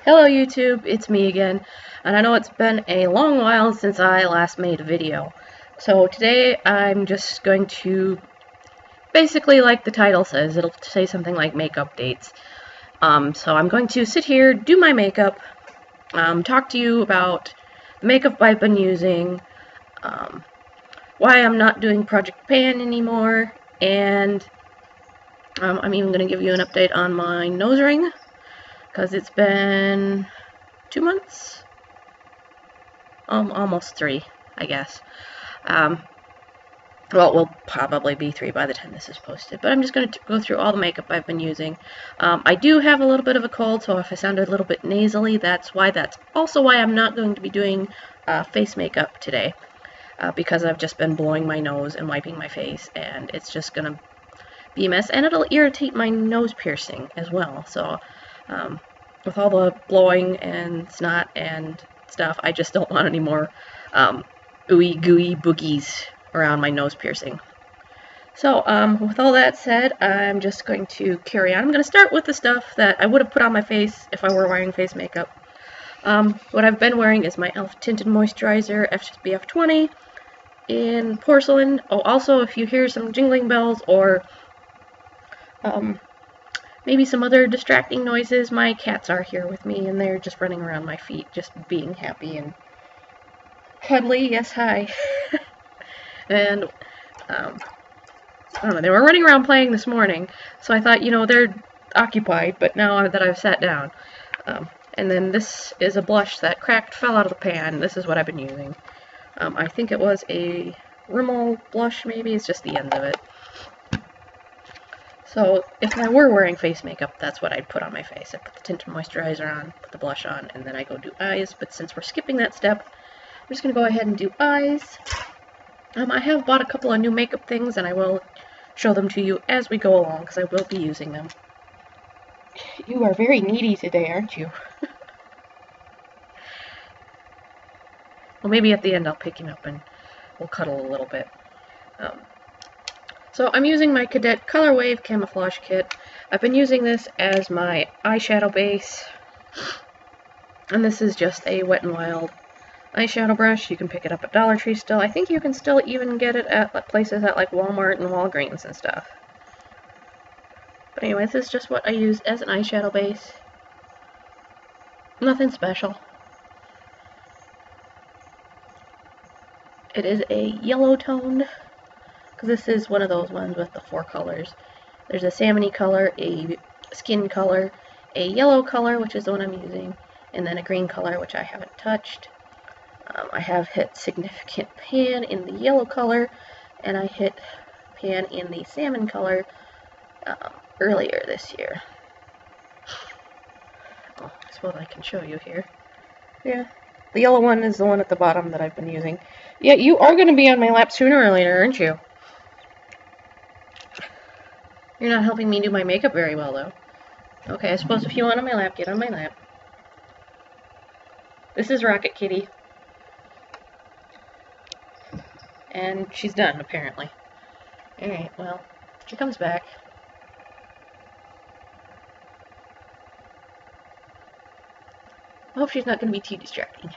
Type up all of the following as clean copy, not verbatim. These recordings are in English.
Hello YouTube, it's me again, and I know it's been a long while since I last made a video. So today I'm just going to, basically like the title says, it'll say something like make updates. So I'm going to sit here, do my makeup, talk to you about the makeup I've been using, why I'm not doing Project Pan anymore, and I'm even going to give you an update on my nose ring, because it's been 2 months? Almost 3, I guess. Well, it will probably be 3 by the time this is posted, but I'm just going to go through all the makeup I've been using. I do have a little bit of a cold, so if I sound a little bit nasally, that's why. That's also why I'm not going to be doing face makeup today, because I've just been blowing my nose and wiping my face, and it's just going to be a mess, and it'll irritate my nose piercing as well, so with all the blowing and snot and stuff, I just don't want any more ooey gooey boogies around my nose piercing. So with all that said, I'm just going to carry on. I'm going to start with the stuff that I would have put on my face if I were wearing face makeup. What I've been wearing is my e.l.f. Tinted Moisturizer SPF 20 in porcelain. Oh, also, if you hear some jingling bells or maybe some other distracting noises, my cats are here with me, and they're just running around my feet, just being happy and cuddly. Yes, hi. And, I don't know, they were running around playing this morning, so I thought, you know, they're occupied, but now that I've sat down. And then this is a blush that fell out of the pan. This is what I've been using. I think it was a Rimmel blush, maybe. It's just the end of it. So, if I were wearing face makeup, that's what I'd put on my face. I put the tinted moisturizer on, put the blush on, and then I go do eyes. But since we're skipping that step, I'm just going to go ahead and do eyes. I have bought a couple of new makeup things, and I will show them to you as we go along, because I will be using them. You are very needy today, aren't you? Well, maybe at the end I'll pick him up and we'll cuddle a little bit. So I'm using my Cadet Color Wave Camouflage Kit. I've been using this as my eyeshadow base. And this is just a Wet n Wild eyeshadow brush. You can pick it up at Dollar Tree still. I think you can still even get it at places at like Walmart and Walgreens and stuff. But anyway, this is just what I use as an eyeshadow base. Nothing special. It is a yellow toned, because this is one of those ones with the 4 colors. There's a salmon-y color, a skin color, a yellow color, which is the one I'm using, and then a green color, which I haven't touched. I have hit significant pan in the yellow color, and I hit pan in the salmon color earlier this year. Oh, I suppose I can show you here. Yeah, the yellow one is the one at the bottom that I've been using. Yeah, you are going to be on my lap sooner or later, aren't you? You're not helping me do my makeup very well, though. Okay, I suppose if you want on my lap, get on my lap. This is Rocket Kitty. And she's done, apparently. Alright, well, she comes back. I hope she's not going to be too distracting.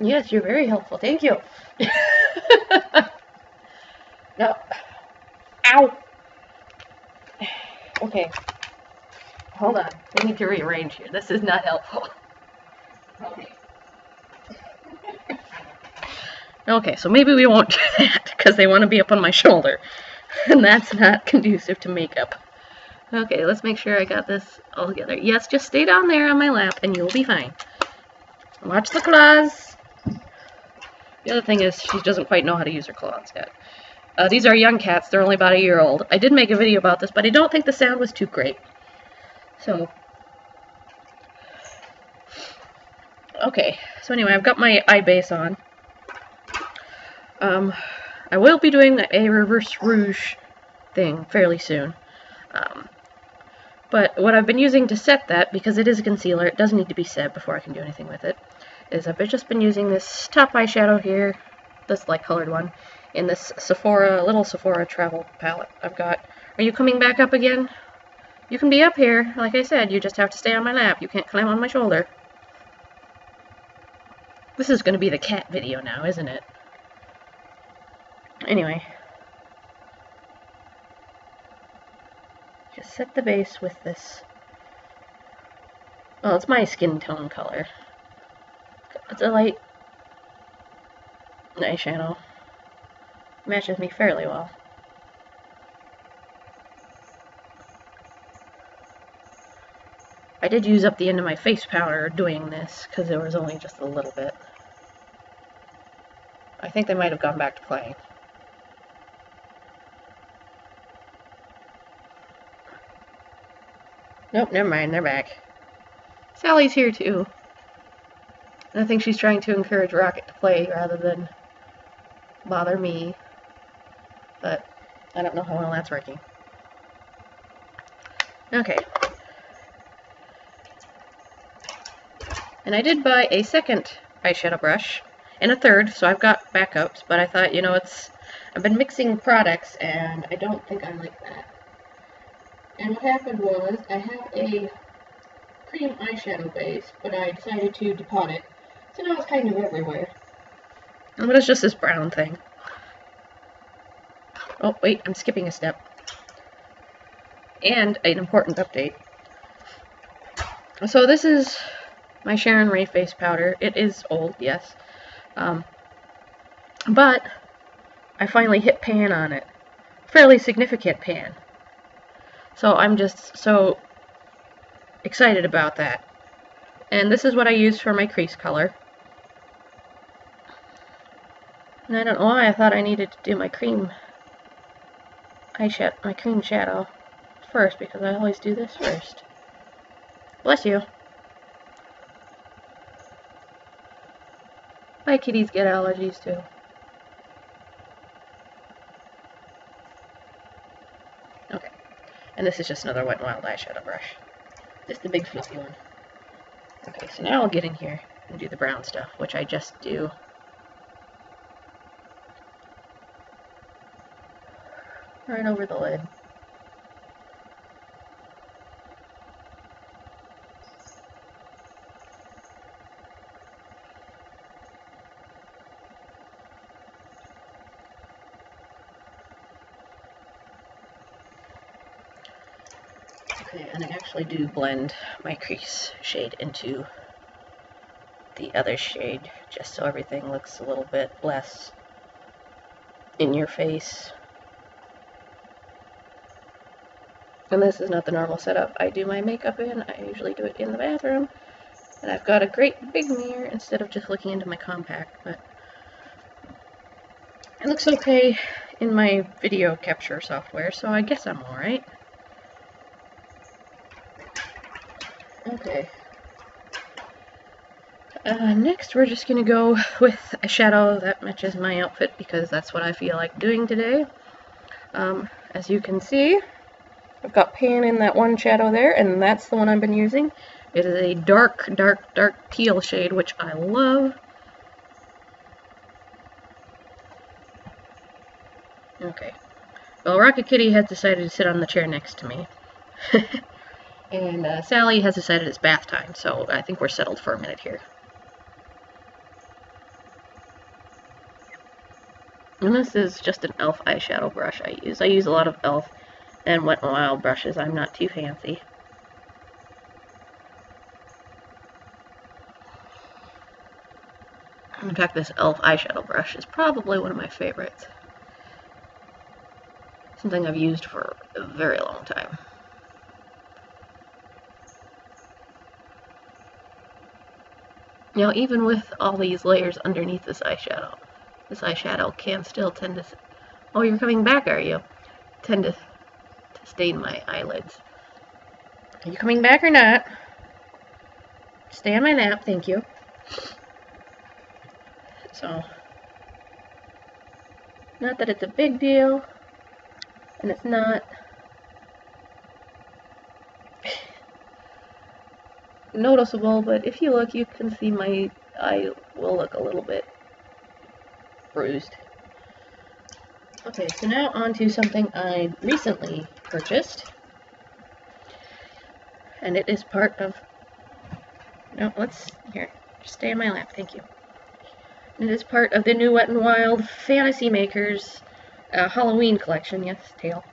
Yes, you're very helpful. Thank you. No. Ow! Okay. Hold on. We need to rearrange here. This is not helpful. Okay. Okay, so maybe we won't do that, because they want to be up on my shoulder. And that's not conducive to makeup. Okay, let's make sure I got this all together. Yes, just stay down there on my lap, and you'll be fine. Watch the claws! The other thing is, she doesn't quite know how to use her claws yet. These are young cats. They're only about a year old. I did make a video about this, but I don't think the sound was too great. So, okay. So anyway, I've got my eye base on. I will be doing a reverse rouge thing fairly soon. But what I've been using to set that, because it is a concealer, it does need to be set before I can do anything with it, is I've just been using this top eyeshadow here, this light colored one, in this little Sephora travel palette I've got. Are you coming back up again? You can be up here, like I said, you just have to stay on my lap. You can't climb on my shoulder. This is going to be the cat video now, isn't it? Anyway. Just set the base with this. Well, it's my skin tone color. It's a light eyeshadow. Matches me fairly well. I did use up the end of my face powder doing this, because there was only just a little bit. I think they might have gone back to playing. Nope, never mind, they're back. Sally's here too. And I think she's trying to encourage Rocket to play rather than bother me. But I don't know how well that's working. Okay. And I did buy a second eyeshadow brush and a third, so I've got backups, but I thought, you know, I've been mixing products and I don't think I like that. And what happened was I have a cream eyeshadow base, but I decided to depot it, so now it's kind of everywhere. But it's just this brown thing. Oh, wait, I'm skipping a step. And an important update. So this is my Sharon Ray face powder. It is old, yes. But I finally hit pan on it. Fairly significant pan. So I'm just so excited about that. And this is what I use for my crease color. And I don't know why I thought I needed to do my cream eyeshadow, my cream shadow first, because I always do this first. Bless you. My kitties get allergies too. Okay. And this is just another Wet n Wild eyeshadow brush. Just the big fluffy one. Okay, so now I'll get in here and do the brown stuff, which I just do right over the lid. Okay, and I actually do blend my crease shade into the other shade, just so everything looks a little bit less in your face. And this is not the normal setup I do my makeup in. I usually do it in the bathroom. And I've got a great big mirror instead of just looking into my compact, but it looks okay in my video capture software, so I guess I'm alright. Okay. Next we're just going to go with a shadow that matches my outfit, because that's what I feel like doing today. As you can see, I've got pan in that one shadow there, and that's the one I've been using. It is a dark, dark, dark teal shade, which I love. Okay. Well, Rocket Kitty has decided to sit on the chair next to me. And Sally has decided it's bath time, so I think we're settled for a minute here. And this is just an e.l.f. eyeshadow brush I use. I use a lot of e.l.f. and Wet n Wild brushes. I'm not too fancy. In fact, this e.l.f. eyeshadow brush is probably one of my favorites. Something I've used for a very long time. You know, even with all these layers underneath this eyeshadow can still tend to... Oh, you're coming back, are you? Tend to stain my eyelids. Are you coming back or not? Stay on my lap, thank you. So, not that it's a big deal, and it's not noticeable, but if you look, you can see my eye will look a little bit bruised. Okay, so now on to something I recently purchased. And it is part of... No, here. Just stay in my lap, thank you. It is part of the new Wet n Wild Fantasy Makers Halloween collection, yes, tail.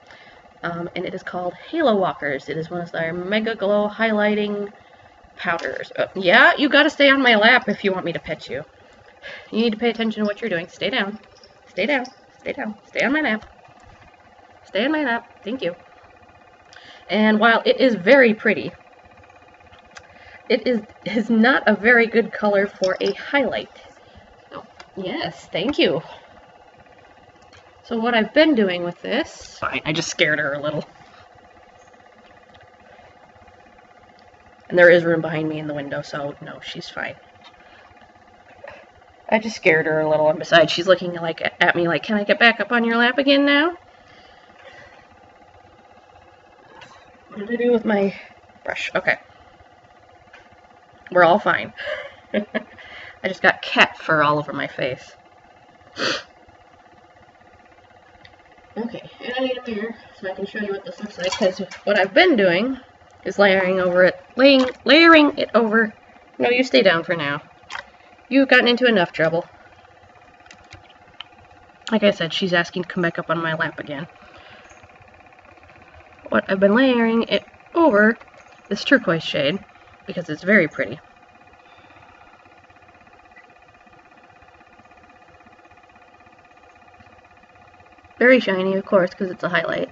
And it is called Halo Walkers. It is one of their Mega Glow Highlighting Powders. Yeah, you gotta stay on my lap if you want me to pet you. You need to pay attention to what you're doing. Stay down. Stay down. Stay down. Stay on my lap. Stay on my lap. Thank you. And while it is very pretty, it is not a very good color for a highlight. Oh, yes, thank you. So what I've been doing with this... Fine, I just scared her a little. And there is room behind me in the window, so no, she's fine. I just scared her a little, and besides, she's looking at me like, can I get back up on your lap again now? What did I do with my brush? Okay. We're all fine. I just got cat fur all over my face. Okay, and I need a mirror so I can show you what this looks like, because what I've been doing is layering it over... No, you stay down for now. You've gotten into enough trouble. Like I said, she's asking to come back up on my lap again. What I've been layering it over this turquoise shade, because it's very pretty. Very shiny, of course, because it's a highlight.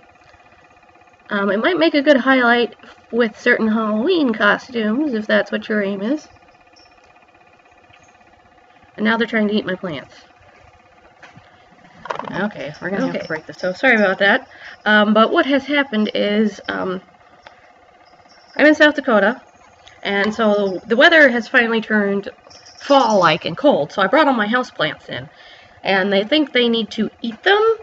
It might make a good highlight with certain Halloween costumes, if that's what your aim is. And now they're trying to eat my plants. Okay, we're going to have to break this. So, sorry about that. But what has happened is, I'm in South Dakota, and so the weather has finally turned fall-like and cold, so I brought all my houseplants in. And they think they need to eat them,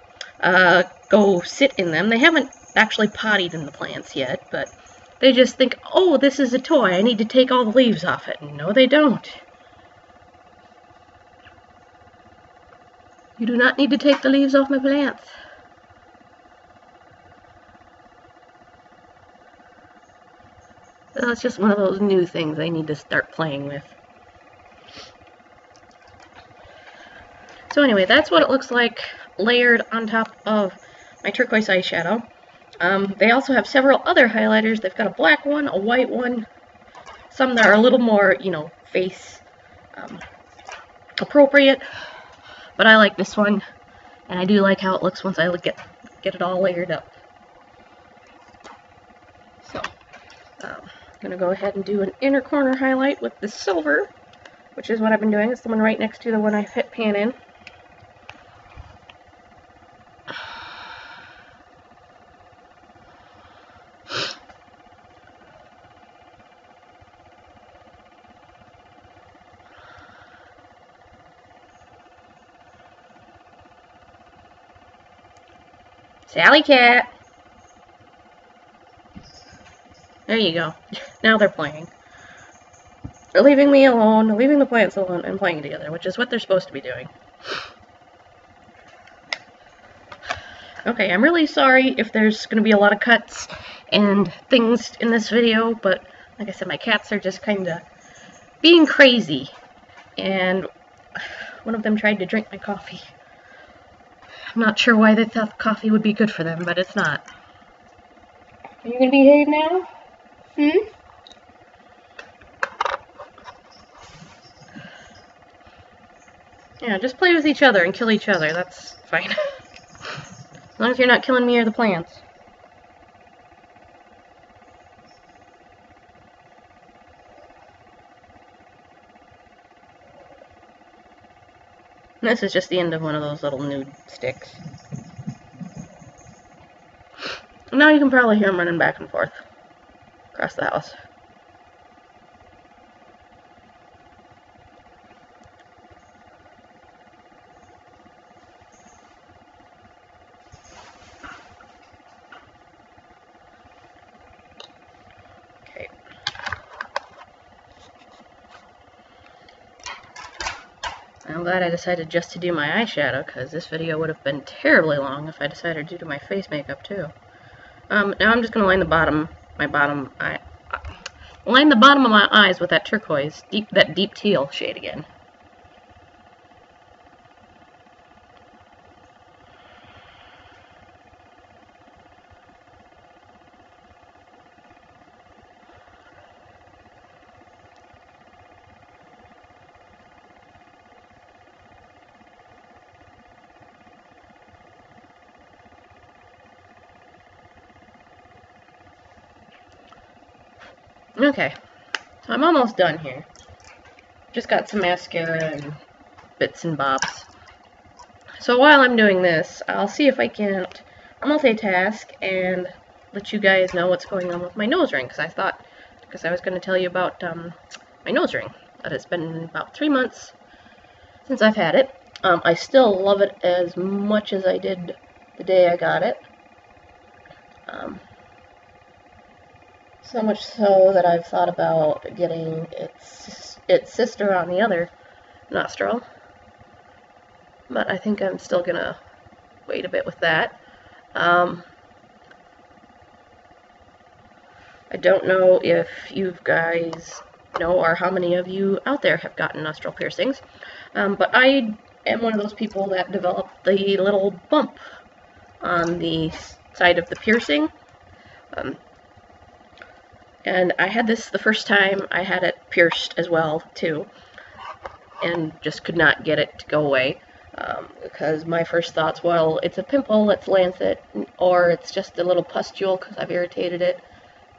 go sit in them. They haven't actually pottied in the plants yet, but they just think, oh, this is a toy, I need to take all the leaves off it. No, they don't. You do not need to take the leaves off my plants. That's just one of those new things I need to start playing with. So anyway, that's what it looks like layered on top of my turquoise eyeshadow. They also have several other highlighters. They've got a black one, a white one, some that are a little more, you know, face appropriate. But I like this one, and I do like how it looks once I get it all layered up. So, I'm going to go ahead and do an inner corner highlight with the silver, which is what I've been doing. It's the one right next to the one I hit pan in. Sally cat! There you go. Now they're playing. They're leaving me alone, leaving the plants alone, and playing together, which is what they're supposed to be doing. Okay, I'm really sorry if there's going to be a lot of cuts and things in this video, but like I said, my cats are just kind of being crazy, and one of them tried to drink my coffee. I'm not sure why they thought coffee would be good for them, but it's not. Are you going to behave now? Yeah, just play with each other and kill each other. That's fine. As long as you're not killing me or the plants. And this is just the end of one of those little nude sticks. Now you can probably hear them running back and forth across the house. Okay. I'm glad I decided just to do my eyeshadow, because this video would have been terribly long if I decided to do my face makeup too. Now I'm just going to line the bottom of my eyes with that turquoise, that deep teal shade again. Okay, so I'm almost done here. Just got some mascara and bits and bobs. So while I'm doing this, I'll see if I can't multitask and let you guys know what's going on with my nose ring, because I was going to tell you about my nose ring. That it's been about 3 months since I've had it. I still love it as much as I did the day I got it. So much so that I've thought about getting its sister on the other nostril. But I think I'm still gonna wait a bit with that. I don't know if you guys know, or how many of you out there have gotten nostril piercings, but I am one of those people that developed the little bump on the side of the piercing. And I had this the first time I had it pierced as well, too, and just could not get it to go away, because my first thoughts, well, it's a pimple, let's lance it, or it's just a little pustule because I've irritated it,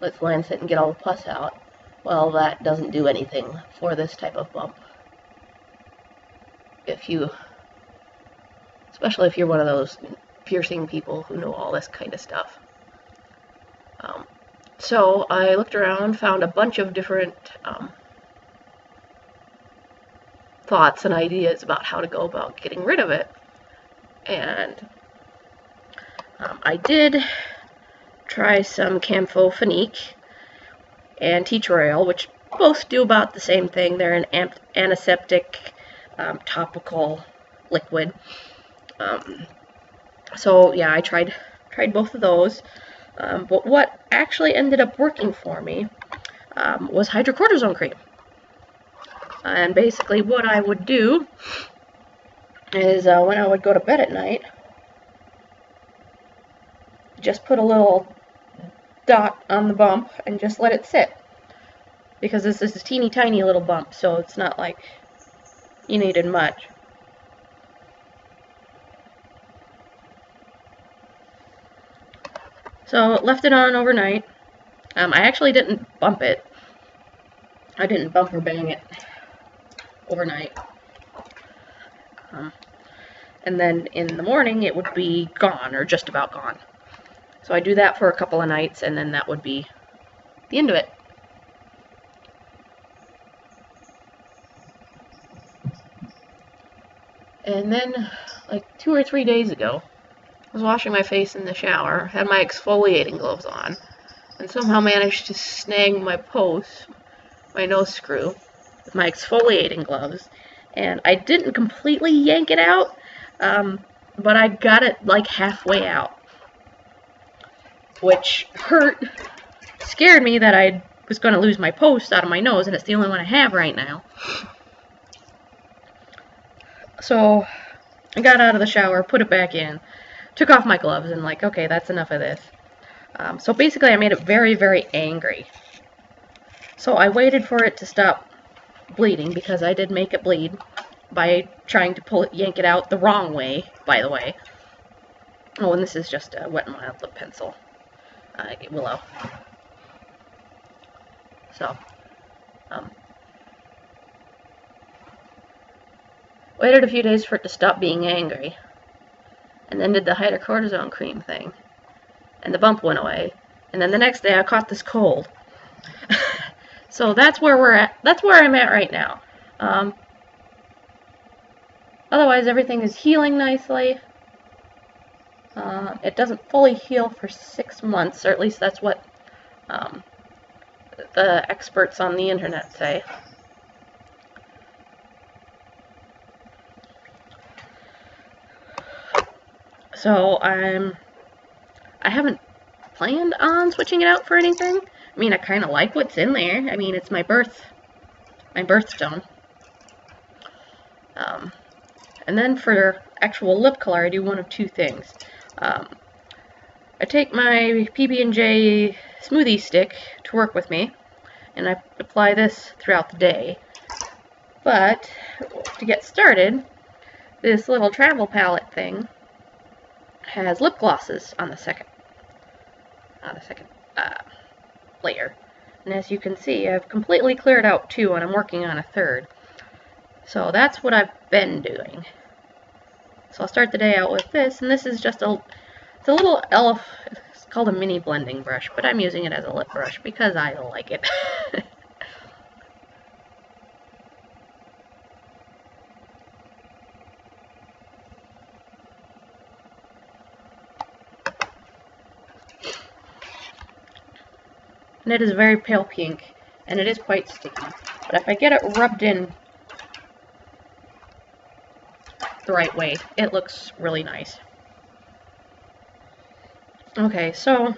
let's lance it and get all the pus out. Well, that doesn't do anything for this type of bump. Especially if you're one of those piercing people who know all this kind of stuff. So I looked around, found a bunch of different thoughts and ideas about how to go about getting rid of it. And I did try some Campho-Phenique and tea tree oil, which both do about the same thing. They're an antiseptic topical liquid. So yeah, I tried both of those. But what actually ended up working for me was hydrocortisone cream. And basically what I would do is when I would go to bed at night, just put a little dot on the bump and just let it sit. Because this is a teeny tiny little bump, so it's not like you needed much. So left it on overnight. I actually didn't bump it. I didn't bump or bang it overnight. And then in the morning it would be gone, or just about gone. So I do that for a couple of nights, and then that would be the end of it. And then, like 2 or 3 days ago, I was washing my face in the shower, had my exfoliating gloves on, and somehow managed to snag my nose screw, with my exfoliating gloves. And I didn't completely yank it out, but I got it like halfway out, which scared me that I was going to lose my post out of my nose, and it's the only one I have right now. So I got out of the shower, put it back in, took off my gloves, and like, okay, that's enough of this. So basically I made it very, very angry. So I waited for it to stop bleeding, because I did make it bleed by trying to yank it out the wrong way, by the way. Oh, and this is just a Wet n Wild lip pencil. Willow. So, waited a few days for it to stop being angry, and then did the hydrocortisone cream thing, and the bump went away, and then the next day I caught this cold. So that's where we're at. That's where I'm at right now. Otherwise, everything is healing nicely. It doesn't fully heal for 6 months, or at least that's what the experts on the internet say. So I haven't planned on switching it out for anything. I mean, I kind of like what's in there. I mean, it's my birthstone. And then for actual lip color, I do one of two things. I take my PB&J smoothie stick to work with me, and I apply this throughout the day. But to get started, this little travel palette thing has lip glosses on the second layer. And as you can see, I've completely cleared out two, and I'm working on a third. So that's what I've been doing. So I'll start the day out with this, and this is just it's a little it's called a mini blending brush, but I'm using it as a lip brush because I like it. And it is very pale pink, and it is quite sticky. But if I get it rubbed in the right way, it looks really nice. Okay, so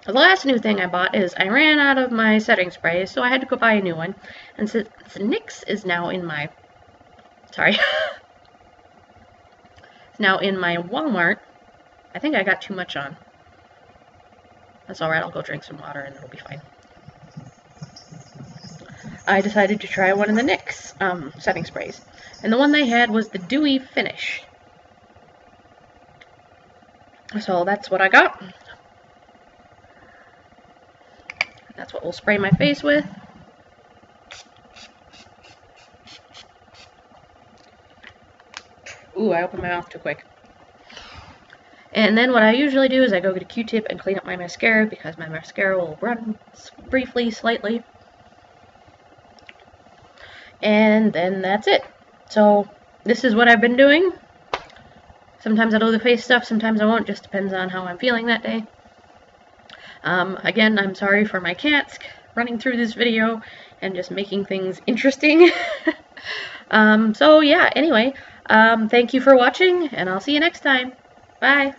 the last new thing I bought is I ran out of my setting spray, so I had to go buy a new one. And since NYX is now in my it's now in my Walmart, I think I got too much on. That's alright, I'll go drink some water and it'll be fine. I decided to try one of the NYX setting sprays. And the one they had was the Dewy Finish. So that's what I got. That's what we'll spray my face with. Ooh, I opened my mouth too quick. And then what I usually do is I go get a Q-tip and clean up my mascara because my mascara will run briefly, slightly. And then that's it. So this is what I've been doing. Sometimes I'll do the face stuff, sometimes I won't. Just depends on how I'm feeling that day. Again, I'm sorry for my cats running through this video and just making things interesting. So yeah, anyway, thank you for watching, and I'll see you next time. Bye.